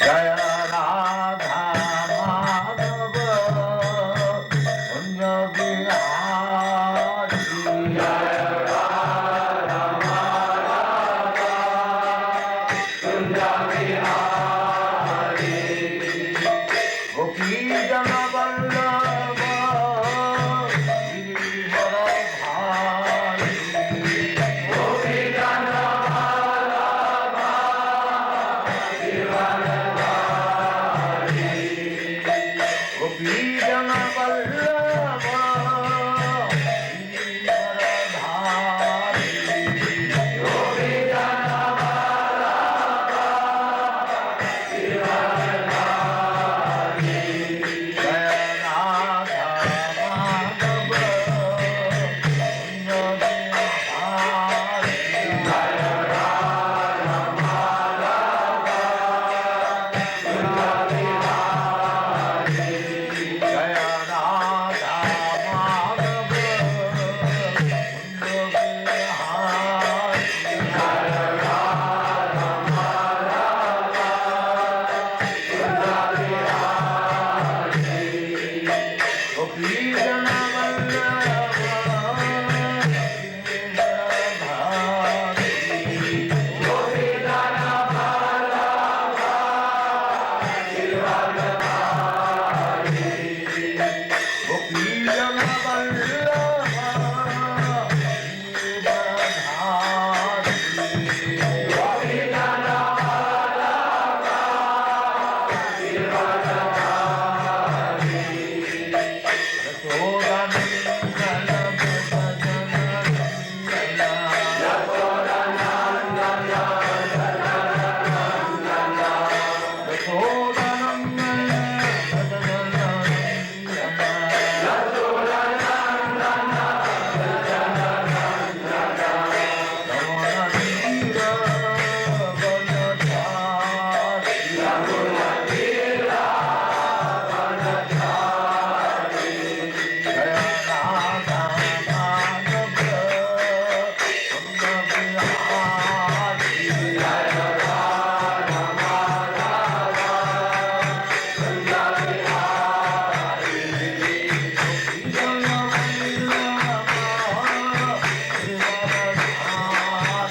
Jaya Radha Madhava Kunja Bihari Jaya Radha Madhava Kunja Bihari Gopi Jana Vallabha Girivara Bhari Gopi Jana Vallabha Girivara Bhari Gopi Jana Vallabha Girivara Bhari Gopi Jana Vallabha Girivara Bhari Jaya Radha Madhava Kunja Bihari Jaya Radha Madhava Kunja Bihari Jaya Radha Madhava Kunja Bihari Jaya Radha Madhava Kunja Bihari Gopi Jana Vallabha Girivara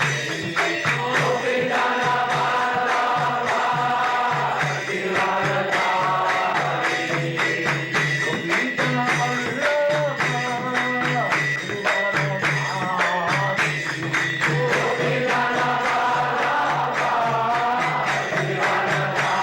Bhari Gopi Jana Vallabha Girivara Bhari Gopi Jana Vallabha Girivara Bhari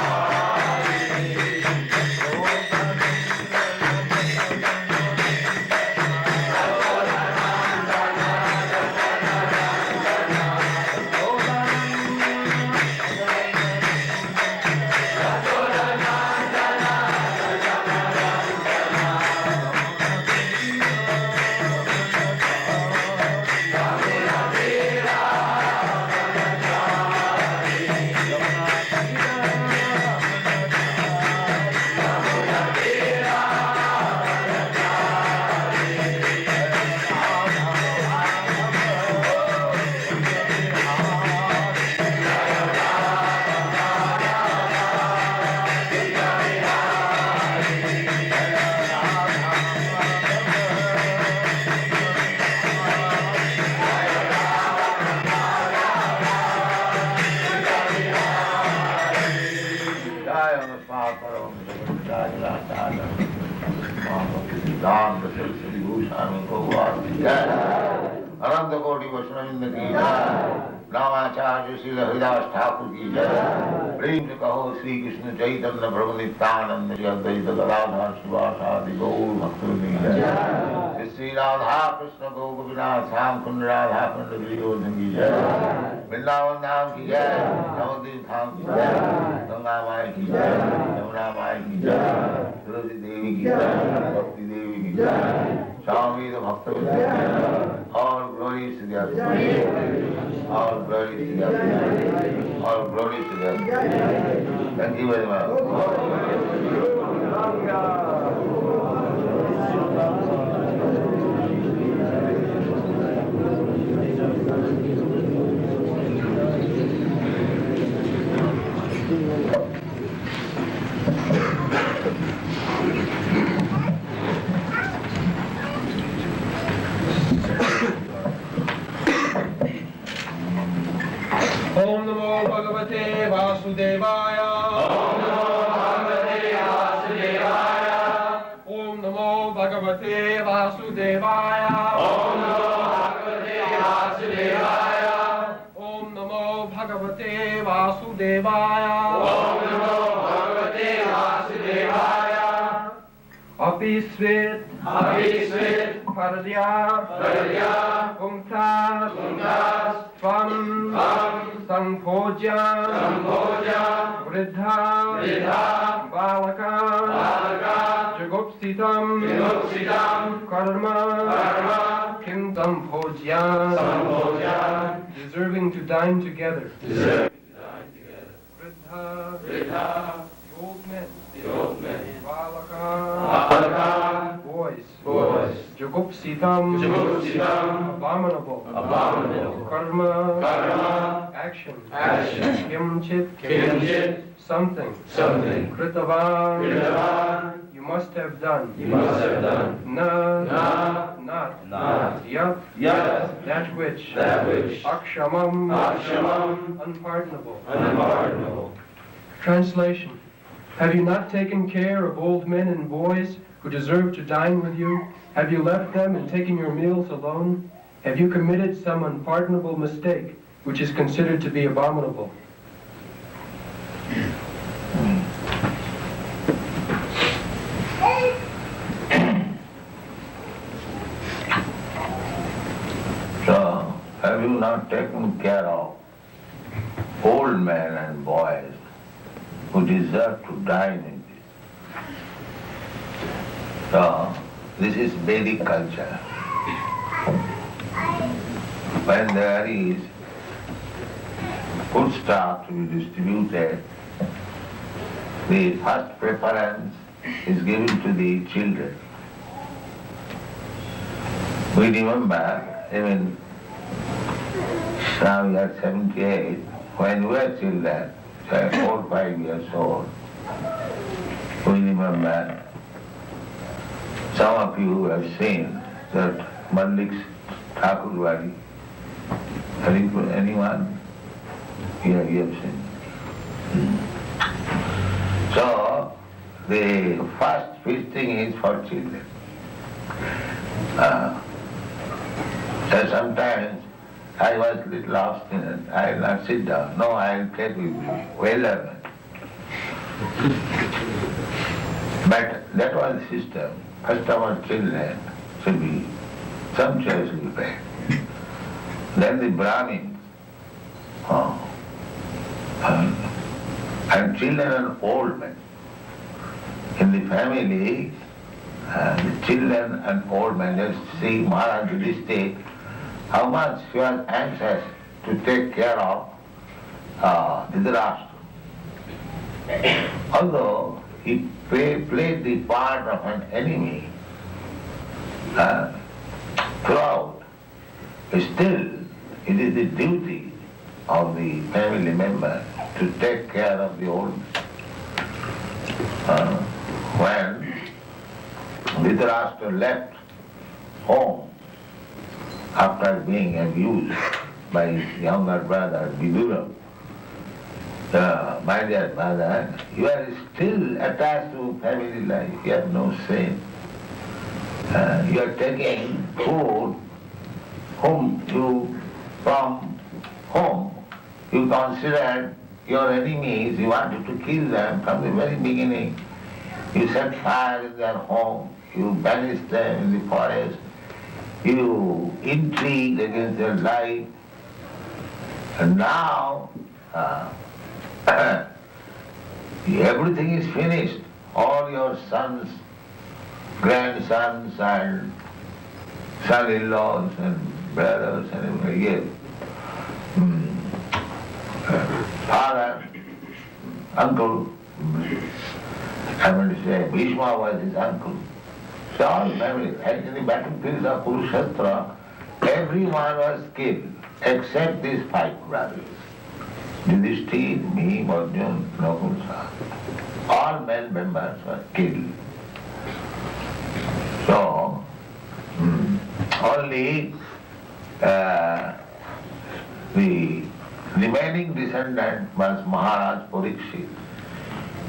अनंत कोटि वैष्णविंद की जय। रामाचार्य श्री हरिदास ठाकुर की जय। प्रेम से कहो श्री कृष्ण चैतन्य प्रभु नित्यानंद श्री अद्वैत गदाधर शिवासादि गौर भक्तों की जय। श्री राधा कृष्ण गौ गोपीनाथ श्याम कुंड राधा कुंड गिरिवर्धन की जय। वृंदावन धाम की जय। नवद्वीप धाम की जय। गंगा माई की जय। यमुना माई की जय। तुलसी देवी की जय। भक्ति देवी की जय। स्वामी तो भक्त और ग्लोरी टू गॉड, और ग्लोरी टू गॉड, और glory to God. Thank you very much. Vasudevaya. Om Namo Bhagavate Vasudevaya. Om Namo Bhagavate Vasudevaya. Om Namo Bhagavate Vasudevaya. Apisvit. Paradya. Kumtas. Tvam. Sangpoja. Vridha. Balaka. Jagopsitam. Karma. Kim Sampojya. Deserving to dine together. Vridha. The old men. Balaka. Boys. Jagopsitam. Abominable. Karma. Action. Kimchit. Something. Kritavan. You must have done. Not. Yat. That which. Akshamam. Unpardonable. Translation. Have you not taken care of old men and boys who deserve to dine with you? Have you left them and taken your meals alone? Have you committed some unpardonable mistake which is considered to be abominable? So, have you not taken care of old men and boys who deserve to dine in this? So, this is Vedic culture. When there is foodstuff to be distributed, the first preference is given to the children. We remember, even now we are 78, when we were children, say 4 or 5 years old, we remember, some of you have seen that Mallik's Thakurwadi. Anyone? Yeah, you have seen. So, the first feasting is for children. So sometimes I was a little obstinate. I will not sit down. No, I will take with you. Well done. But that was the system. First of all, children should be sumptuously fed. Then the Brahmins, and children and old men. In the family, the children and old men, just see Maharaj Yudhishthira, how much he was anxious to take care of Dhritarashtra. Although he played the part of an enemy throughout, still it is the duty of the family member to take care of the old man. When Dhritarashtra left home after being abused by his younger brother Vidura, my dear mother, you are still attached to family life, you have no sin. You are taking food from home. You considered your enemies, you wanted to kill them from the very beginning. You set fire in their home, you banished them in the forest, you intrigued against their life, and now everything is finished. All your sons, grandsons and son-in-laws and brothers and everything, yes. Father, uncle, I want to say Bhishma was his uncle. So all family, and in the battlefield of Kurukshetra, everyone was killed except these 5 brothers. Yudhishthira, me, Arjuna, Nakusa. All male members were killed. So, only the remaining descendant was Maharaj Parikshit.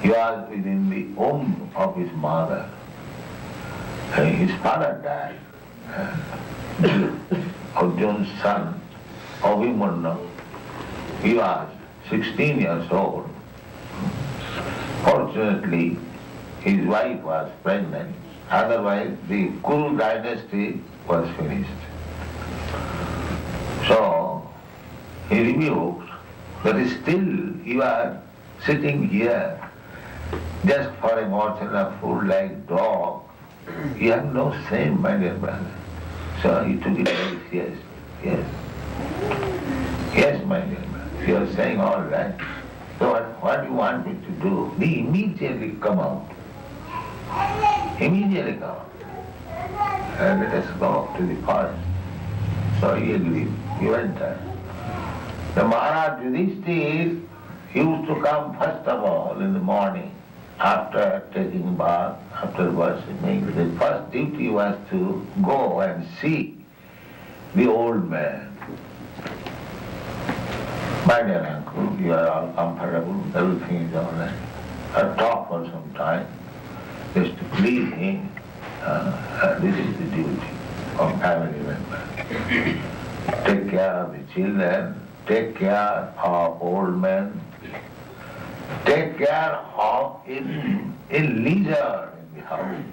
He was within the womb of his mother. His father died. Arjun's son, Abhimanyu, he was 16 years old. Fortunately, his wife was pregnant. Otherwise, the Kuru dynasty was finished. So, he rebuked, but still you are sitting here just for a morsel of food like dog. You have no shame, my dear brother. So he took it very seriously. Yes. Yes, my dear brother. You are saying all right. So what do you want me to do? He immediately come out. Immediately come out. And let us go to the forest. So he agreed. He went there. The Maharaj Yudhishthira used to come first of all in the morning after taking bath, after worshipping. The first duty was to go and see the old man. My dear uncle, you are all comfortable, everything is all right. I'll talk for some time, just to please him. This is the duty of family member. Take care of the children, take care of old men, take care of a lizard in the house,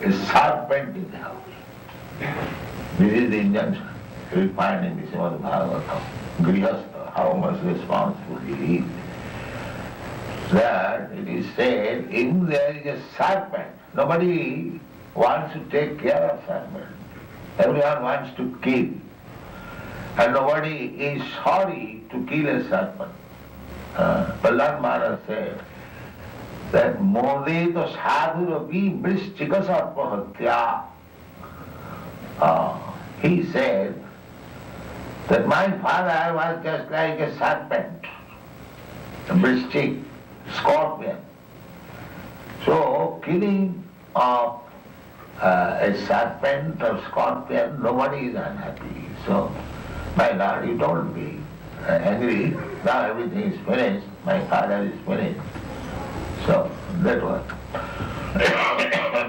a serpent in the house. This is the injunction we find in the Srimad Bhagavatam. Gṛhastha, how much responsible he is. That it is said, if there is a serpent, nobody wants to take care of serpent. Everyone wants to kill. And nobody is sorry to kill a serpent. Prahlad Maharaj said that Mode to sadhurapi vrishchika sarpahatya. He said that my father was just like a serpent, a vrishchik, scorpion. So killing of a serpent or scorpion, nobody is unhappy. So, my Lord, you don't be angry. Now everything is finished. My father is finished. So, that was.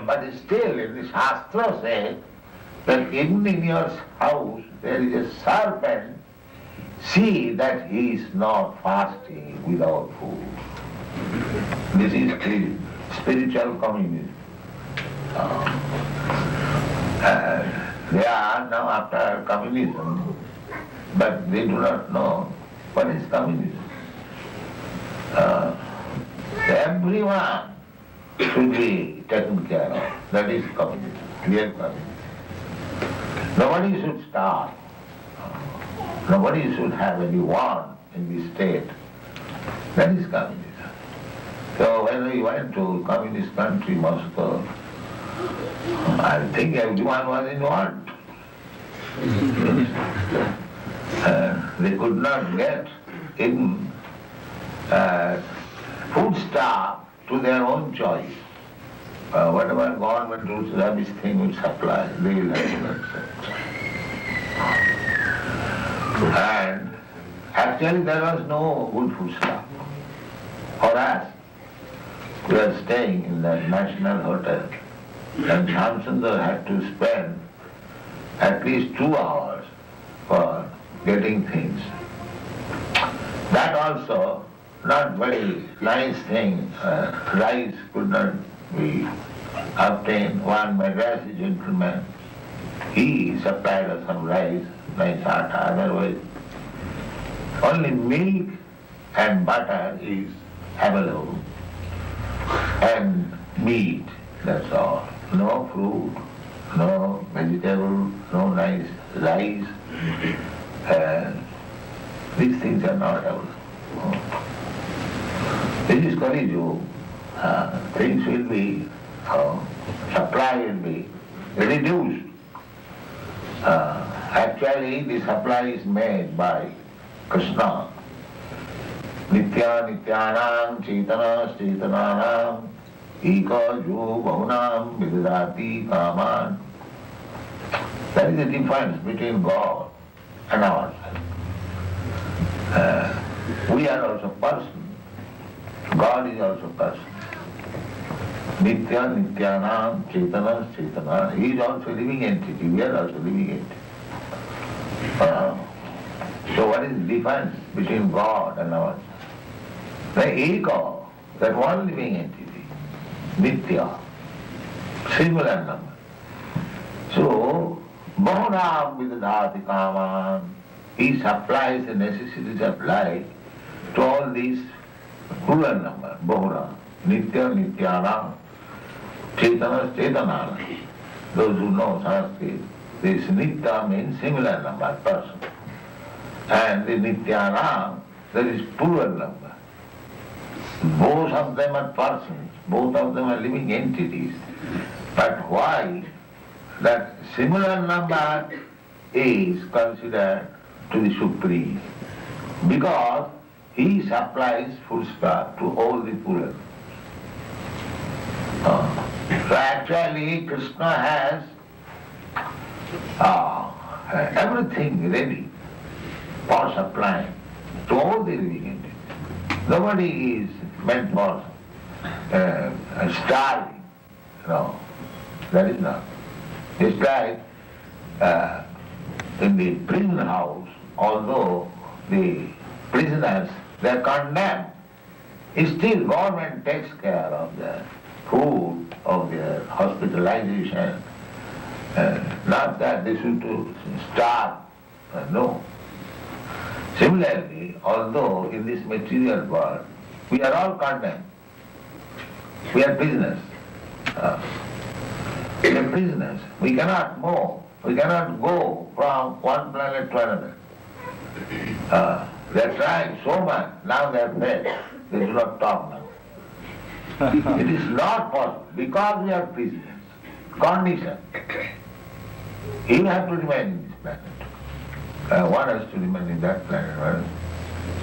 But still, in the Shastra says that even in your house there is a serpent, see that he is not fasting without food. This is the spiritual communism. They are now after communism, but they do not know what is communism. Everyone should be taken care of. That is communism, real communism. Nobody should starve. Nobody should have any want in the state. That is communism. So when we went to communist country, Moscow, I think everyone was in want. They could not get in foodstuff to their own choice. Whatever government rules, rubbish thing will supply, they will have to accept. And actually there was no good foodstuff. For us, we were staying in the National Hotel, and Shamsundar had to spend at least 2 hours for getting things. That also not very nice thing. Rice could not be obtained. One Madrasi gentleman, he supplied us some rice, nice atta, otherwise only milk and butter is available, and meat, that's all. No fruit, no vegetable, no nice rice. These things are not available. This is Kali-yuga. Things will be, supply will be reduced. Actually, the supply is made by Krishna. Nitya nityanam cetana cetananam eka jo bahunam vidadati kaman. That is the difference between God and ourselves. We are also person. God is also person. Nitya, Nityanam, Chaitana, Chaitana. He is also living entity. We are also living entity. So what is the difference between God and ourselves? The ego, that one living entity, Nitya, similar number. So, Bahunam vidadhati kaman, he supplies the necessities of life to all these plural number, Bahuna, Nitya, Nityanam, Chaitana, Chaitana. Those who know Sanskrit, this Nitya means similar number, person. And the Nityanam, there is plural number. Both of them are persons, both of them are living entities. But why that similar number is considered to the Supreme? Because he supplies full stop to all the plural. So actually Krishna has everything ready for supplying to all the living entities. Nobody is meant for starving. No, that is not. It's like in the prison house, although the prisoners, they are condemned, still government takes care of their food, of their hospitalization. Not that they should starve. No. Similarly, although in this material world, we are all condemned. We are prisoners. We are prisoners. We cannot move. We cannot go from one planet to another. They are trying so much. Now they are fed. They do not talk now. It is not possible because we are prisoners. Condition. You have to remain in this planet. One has to remain in that planet. Right?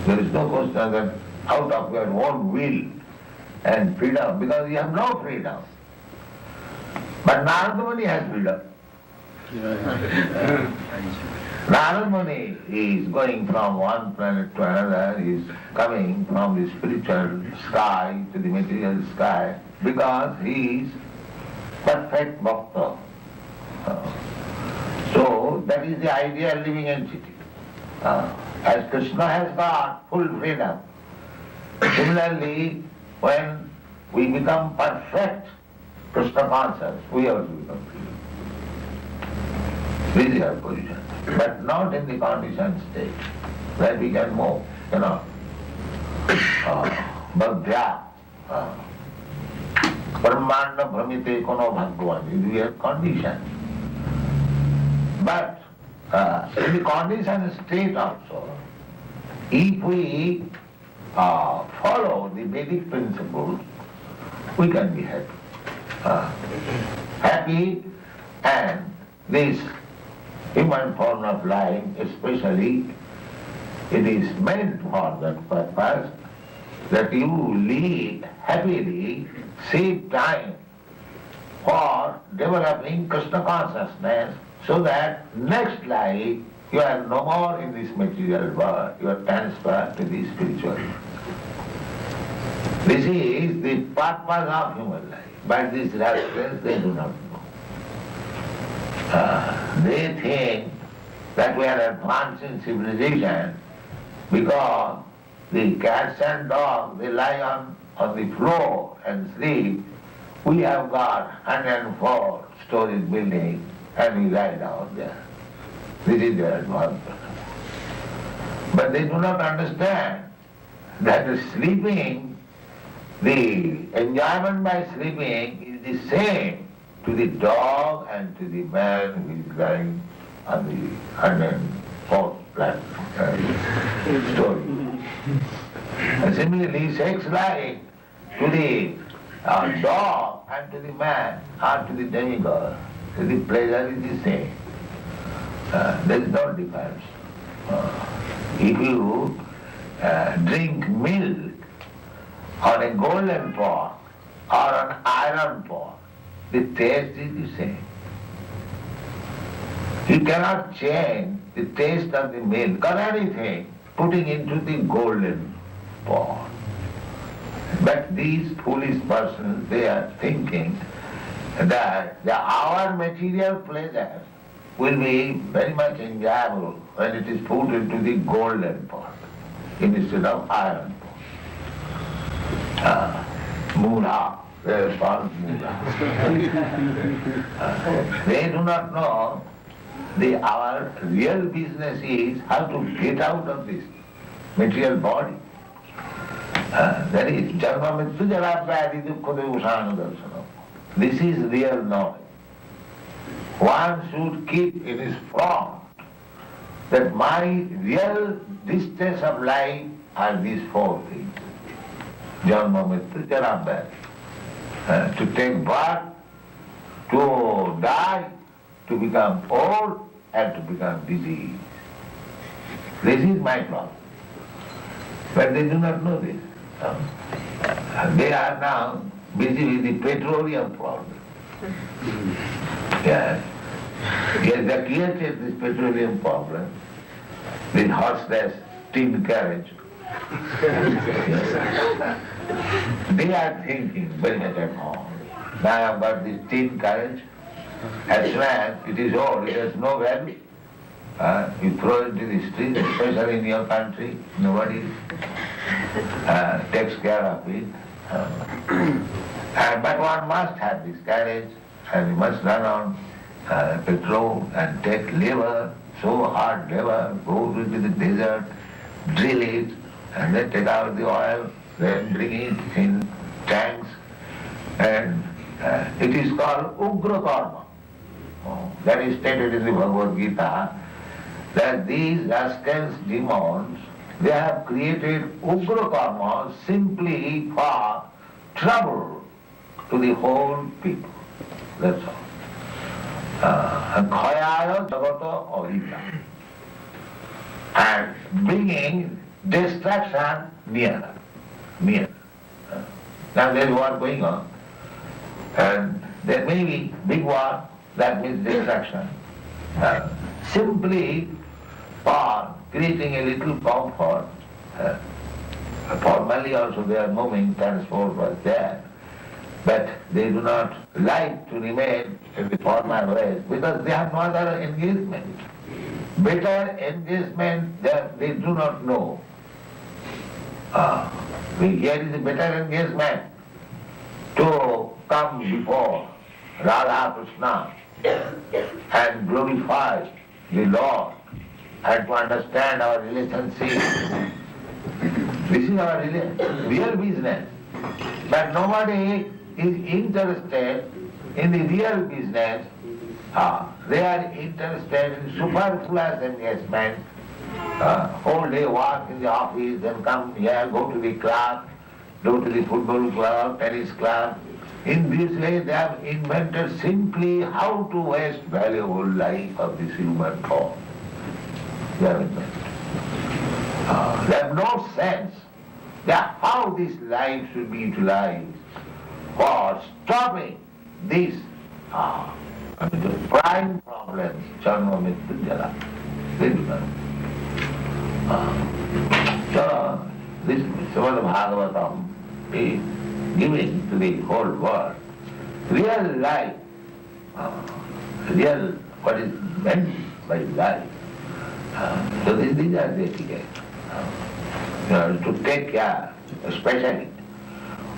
There is no question that out of your own will and freedom, because you have no freedom. But Narada Muni has freedom. Narada Muni is going from one planet to another, is coming from the spiritual sky to the material sky, because he is perfect bhakta. So that is the ideal living entity. As Krishna has got full freedom, similarly, when we become perfect Krishna conscious, we also become free. This is our position. But not in the conditioned state, where we can move, Bhagya, Brahmanda Brahmite Kono Bhagwan, we are conditioned. But in the conditioned state also, if we follow the Vedic principles, we can be happy. Happy, and this human form of life especially, it is meant for that purpose, that you live happily, save time for developing Krishna consciousness, so that next life you are no more in this material world, you are transferred to the spiritual world. This is the purpose of human life, but these rascals, they do not know. They think that we are advanced in civilization because the cats and dogs, they lie on the floor and sleep. We have got 104 stories building and we lie down there. This is their advancement. But they do not understand that sleeping, the enjoyment by sleeping is the same to the dog and to the man who is lying on the 104th story. And similarly, sex life to the dog and to the man or to the demigod, the pleasure is the same. There is no difference. If you drink milk on a golden pot or an iron pot, the taste is the same. You cannot change the taste of the milk or anything putting into the golden pot. But these foolish persons, they are thinking that our material pleasure will be very much enjoyable when it is put into the golden pot instead of iron pot. Mula, they are called mula. They do not know our real business is how to get out of this material body. That is Janma Mrityu Jara Vyadi Dukkha Devusana Darsana. This is real knowledge. One should keep in his front that my real distance of life are these four things. Janma Mrityu Jara Vyadi. To take birth, to die, to become old, and to become diseased. This is my problem. But they do not know this. They are now busy with the petroleum problem. Yes. Yes, they created this petroleum problem, this horseless tin carriage. They are thinking very much at home. Now about this tin carriage, as soon as it is old, it has no value. You throw it into the street, especially in your country, nobody takes care of it. But one must have this carriage, and you must run on petrol and take labor, so hard labor, go into the desert, drill it, and then take out the oil, then bring it in tanks, and it is called Ugra Karma. That is stated in the Bhagavad-Gītā, that these rascals, demons, they have created Ugra Karma simply for trouble to the whole people. That's all. Khayaya Jagata Ahita. And bringing destruction near. Now there is war going on. And there may be big war, that means destruction. Simply for creating a little comfort. Formally also they are moving, transport was there. But they do not like to remain in the formal ways because they have no other engagement. Better engagement they do not know. Here is a better engagement to come before Radha Krishna and glorify the Lord and to understand our relationship. This is our real business. But nobody is interested in the real business. They are interested in superfluous engagement. Whole day work in the office, then come here, go to the club, go to the football club, tennis club. In this way they have invented simply how to waste valuable life of this human form. They have invented. They have no sense that how this life should be utilized for stopping these the prime problems, Janma Mrityu Jara. They do not. So this Srimad Bhagavatam is giving to the whole world real life, real what is meant by life. So these are the etiquette. To take care, especially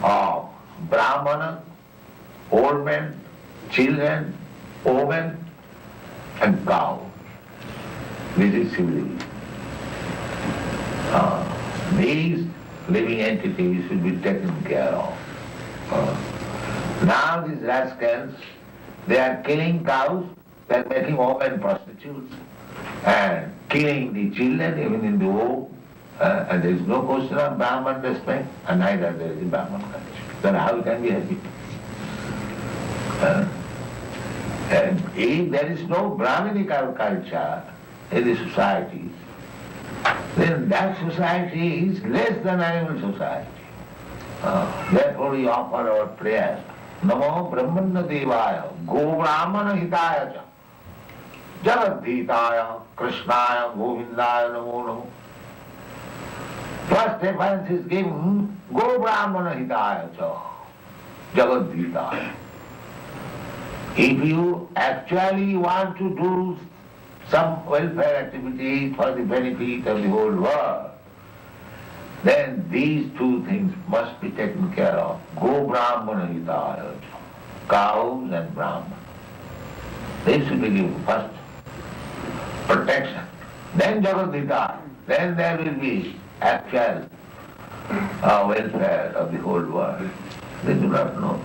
of Brahmana, old men, children, women, and cow. This is civilization. These living entities should be taken care of. Now these rascals, they are killing cows, they are making women prostitutes, and killing the children even in the womb, and there is no question of Brahman respect, and neither there is Brahman culture. Then how can we happy? And if there is no Brahminical culture in the society, then that society is less than animal society. Therefore we offer our prayers. Namo Brahmana Devaya, Go Brahmana Hitaya Cha, Jagadhitaya, Krishnaya, Govindaya Namo Namo. First reference is given, Go Brahmana Hitaya Cha, Bhagavad-Gītā. If you actually want to do some welfare activity for the benefit of the whole world, then these two things must be taken care of. Go Brahmana Hitaya, cows and Brahman. They should be given first protection. Then Bhagavad-Gītā. Then there will be actual welfare of the whole world. They do not know.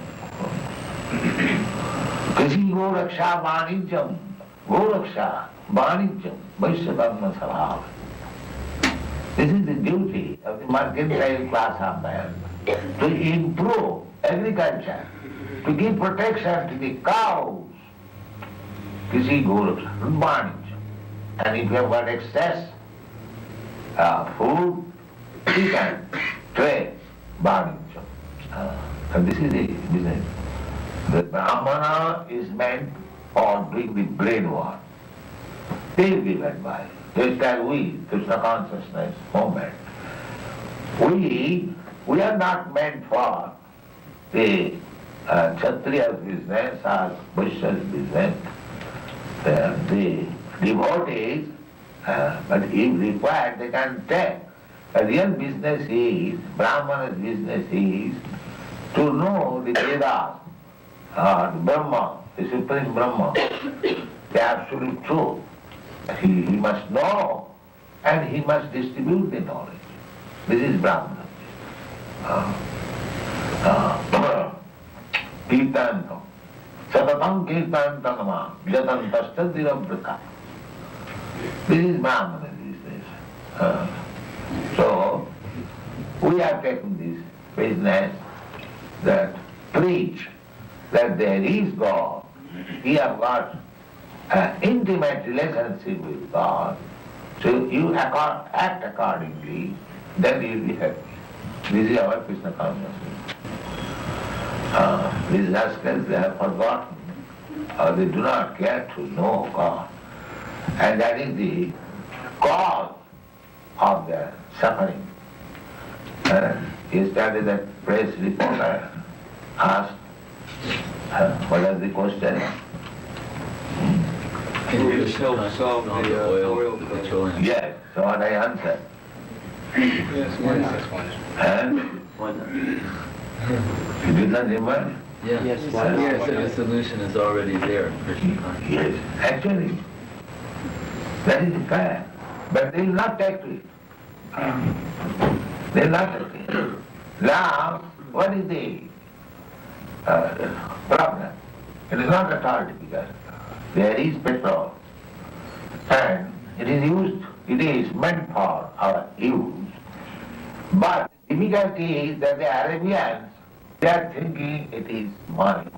Krisi Gṛhastha Vānijyam, Gṛhastha Vānijyam, Vaishyakarma Sabhava. This is the duty of the mercantile class of man, to improve agriculture, to give protection to the cows. Krisi Gṛhastha Vānijyam. And if you have got excess food, you can trade, Vānijyam. And this is the business. The Brahmana is meant for doing the brain work. They will give advice. Just as we, Krishna consciousness movement, we are not meant for the Kshatriya's business or Vaishya's business. The devotees, but if required, they can take. The real business is, Brahmana's business is to know the Vedas, the Brahma, the Supreme Brahma, the absolute truth. He must know and he must distribute the knowledge. This is Brahmana. Kirtanam. Satatam kirtantanama. Jatantashtadirabrata. This is Brahmana business. So, we have taken this business that preach that there is God. We have got an intimate relationship with God. So you act accordingly, then you will be happy. This is our Krishna consciousness. These rascals, they have forgotten, or they do not care to know God. And that is the cause of their suffering. Yesterday that press reporter asked, what was the question? Can you help solve the oil petroleum? Yes, so what I answered. Yes, one. And you did not remember? Yeah. Yes, the solution is already there. Yes, actually, that is the fact. But they will not take to it. They will not take it. Now, what is the problem? It is not at all difficult. There is petrol, and it is meant for our use. But the difficulty is that the Arabians, they are thinking it is money.